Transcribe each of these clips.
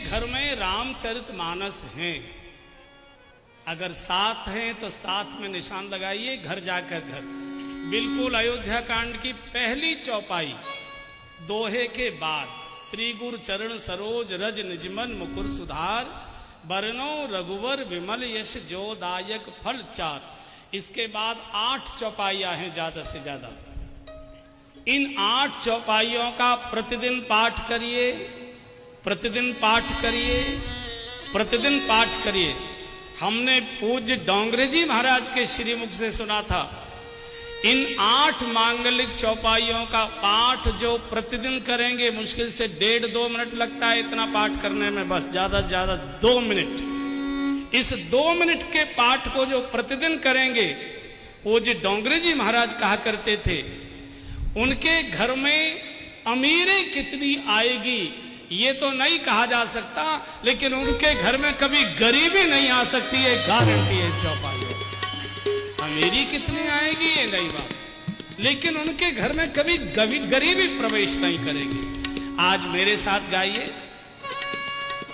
घर में रामचरितमानस हैं, अगर 7 हैं तो 7 में निशान लगाइए, घर जाकर घर। बिल्कुल अयोध्या कांड की पहली चौपाई, दोहे के बाद श्री गुरु चरण सरोज रज निजमन मुकुर सुधार, बरनो रघुवर विमल यश जोदायक फल चार। इसके बाद 8 चौपाइयां हैं ज्यादा से ज्यादा। इन 8 चौपाइयों का प्रतिदिन पाठ करिए, प्रतिदिन पाठ करिए, प्रतिदिन पाठ करिए। हमने पूज्य डोंगरे जी महाराज के श्रीमुख से सुना था, इन 8 मांगलिक चौपाइयों का पाठ जो प्रतिदिन करेंगे, मुश्किल से 1.5-2 मिनट लगता है इतना पाठ करने में, बस ज्यादा से ज्यादा 2 मिनट। इस 2 मिनट के पाठ को जो प्रतिदिन करेंगे, पूज्य डोंगरे जी महाराज कहा करते थे, उनके घर में अमीरी कितनी आएगी ये तो नहीं कहा जा सकता, लेकिन उनके घर में कभी गरीबी नहीं आ सकती है, गारंटी है चौपाई। अमीरी कितनी आएगी ये नहीं बात, लेकिन उनके घर में कभी गरीबी प्रवेश नहीं करेगी। आज मेरे साथ गाइए,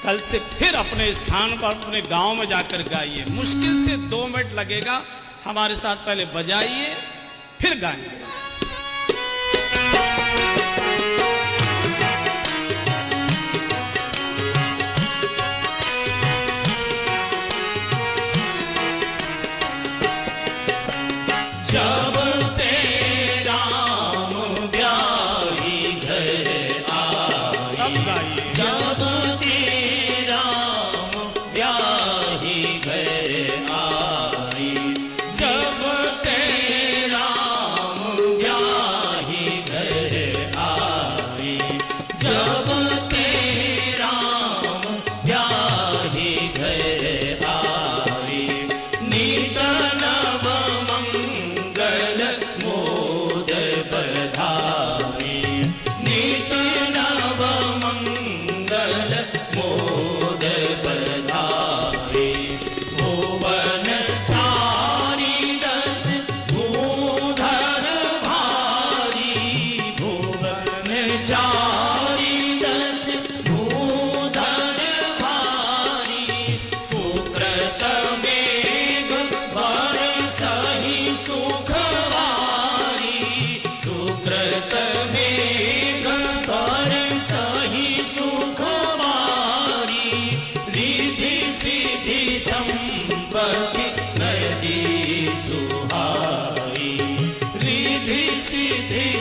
कल से फिर अपने स्थान पर अपने गांव में जाकर गाइए। मुश्किल से 2 मिनट लगेगा, हमारे साथ पहले बजाइए फिर गाएंगे।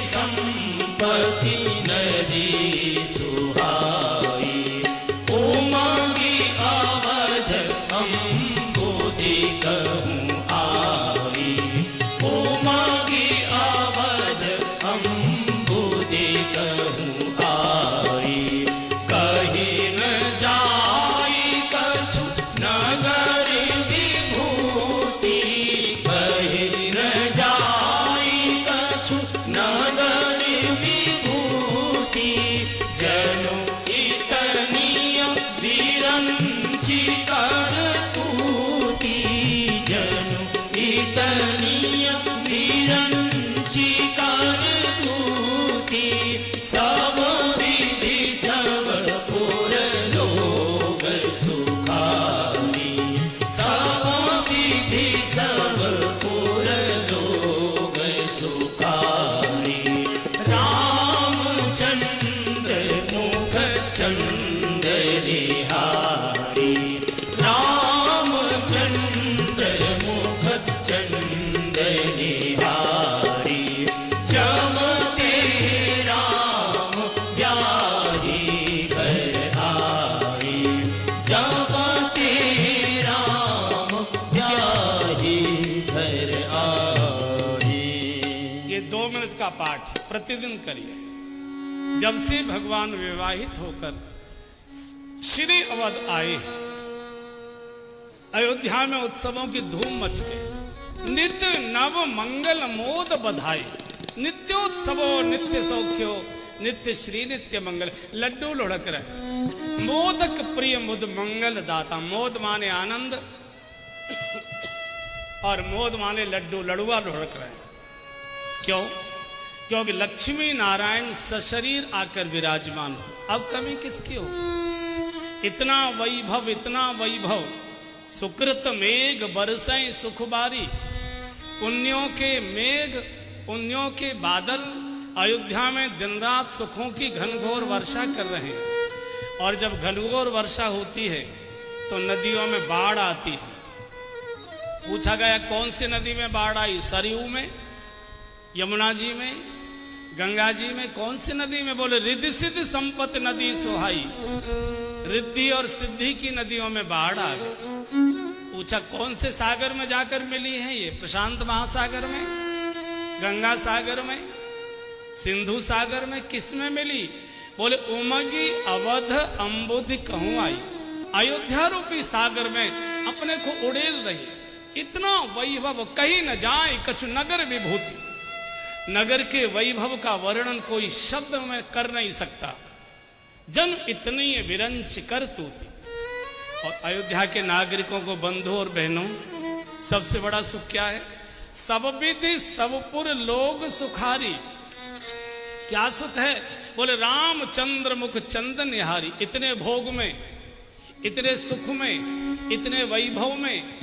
संपत्ति नदी सुहाई, उमंगी अवध अम्बुदी कहूँ आई, उमंगी अवध अम्बुदी कहूँ आई। कहीं न जाई कछु नगर विभूति, कहीं न जाई कछु नगर जनु इतनिया विरंची कर तूती, जनु इतनिया विरंची कर तूती। सब विधि सब पुर लोग सुखाई, सब विधि सब पुर लोग सुखाई। रामचंद्र मुख चंद्रहारी, रामचंद्र मुख चंद्रहारी। जब ते राम ब्याही घर आई, जब ते राम ब्याही घर आई। ये 2 मिनट का पाठ प्रतिदिन करिए। जब से भगवान विवाहित होकर श्री अवध आए, अयोध्या में उत्सवों की धूम मच गई। नित्य नव मंगल मोद बधाई, नित्योत्सवो नित्य सौख्यो, नित्य श्री नित्य मंगल। लड्डू लुढ़क रहे, मोदक प्रिय मुद मंगल दाता। मोद माने आनंद और मोद माने लड्डू, लड़ुआ लुढ़क रहे। क्यों? क्योंकि लक्ष्मी नारायण सशरीर आकर विराजमान हो। अब कमी किसकी हो? इतना वैभव, सुकृत मेघ बरसें सुख बारी। पुण्यों के मेघ, पुण्यों के बादल अयोध्या में दिन रात सुखों की घनघोर वर्षा कर रहे हैं। और जब घनघोर वर्षा होती है तो नदियों में बाढ़ आती है। पूछा गया कौन सी नदी में बाढ़ आई? सरयू में, यमुना जी में, गंगा जी में, कौन सी नदी में? बोले रिद्धि सिद्धि संपत्ति नदी सुहाई। रिद्धि और सिद्धि की नदियों में बाढ़ आ गई। पूछा कौन से सागर में जाकर मिली है ये? प्रशांत महासागर में, गंगा सागर में, सिंधु सागर में, किस में मिली? बोले उमगी अवध अम्बुधि कहूं आई। अयोध्या रूपी सागर में अपने को उड़ेल रही। इतना वैभव कहीं न जाए कछु नगर विभूति। नगर के वैभव का वर्णन कोई शब्द में कर नहीं सकता। जन इतनी विरंच कर तूती। और अयोध्या के नागरिकों को, बंधु और बहनों, सबसे बड़ा सुख क्या है? सब विधि सबपुर लोग सुखारी। क्या सुख है? बोले रामचंद्र मुख चंदन निहारी। इतने भोग में, इतने सुख में, इतने वैभव में,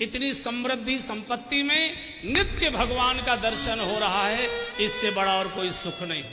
इतनी समृद्धि संपत्ति में नित्य भगवान का दर्शन हो रहा है। इससे बड़ा और कोई सुख नहीं।